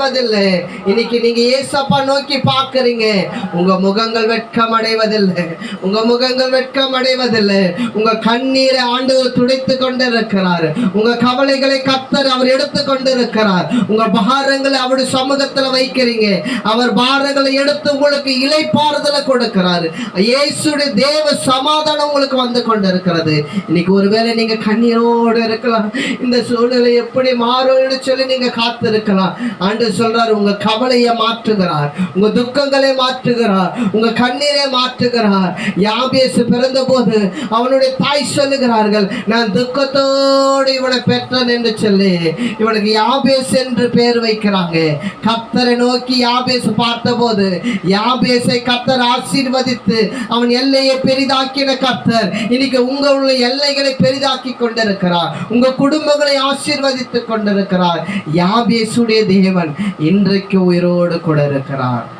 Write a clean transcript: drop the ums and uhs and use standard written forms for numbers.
அடைவதில்லை. இன்னைக்கு நீங்க ஏசப்பா நோக்கி பார்க்கறீங்க, உங்க முகங்கள் வெட்கம் அடைவதில்லை. உங்க முகங்கள் வெட்கம் அடைவதில்லை. உங்க கண்ணீரை ஆண்டவர் துடைத்து கொண்டிருக்கிறார். உங்க கவலைகளை கர்த்தர் அவர் எடுத்து கொண்டிருக்கிறார். உங்க பாரங்களை அவருடைய சமூகத்துல வைக்கிறீங்க, அவர் பாரங்களை எடுத்து உங்களுக்கு இளைப்பாறுதலை கொடுக்கிறார். இயேசுடைய தேவ சமாதானம் உங்களுக்கு வந்து கொண்டிருக்கிறது. இன்னைக்கு ஒருவேளை நீங்க கண்ணீரோடு இருக்கலாம், இந்த சூழ்நிலை எப்படி மாறும்னு சொல்லி நீங்க காத்திருக்கலாம். ஆண்டவர் சொல்றாரு, உங்க கவலையை மாற்றுகிறார், உங்க துக்கங்களை மாற்றுகிறார், உங்க கண்ணீரை மாற்றுகிறார். யாபேசு பிறந்த போது அவனுடைய தாய் சொல்லுகிறார்கள், நான் துக்கத்தோடு இவனை பெற்றேன் என்று சொல்லி இவனுக்கு யாபேஸ் என்று பெயர் வைக்கிறாங்க. கர்த்தரை நோக்கி யாபேசு பார்த்தபோது யாபேசை கர்த்தர் ஆசீர்வதித்து அவன் எல்லையை பெரிதாக்கின கர்த்தர் இன்னைக்கு உங்களுடைய எல்லைகளை பெரிதாக்கி கொண்டிருக்கிறார். உங்க குடும்பங்களை ஆசீர்வதித்துக் கொண்டிருக்கிறார். யாபேசுடைய தேவன் இன்றைக்கு உயிரோடு கூட இருக்கிறார்.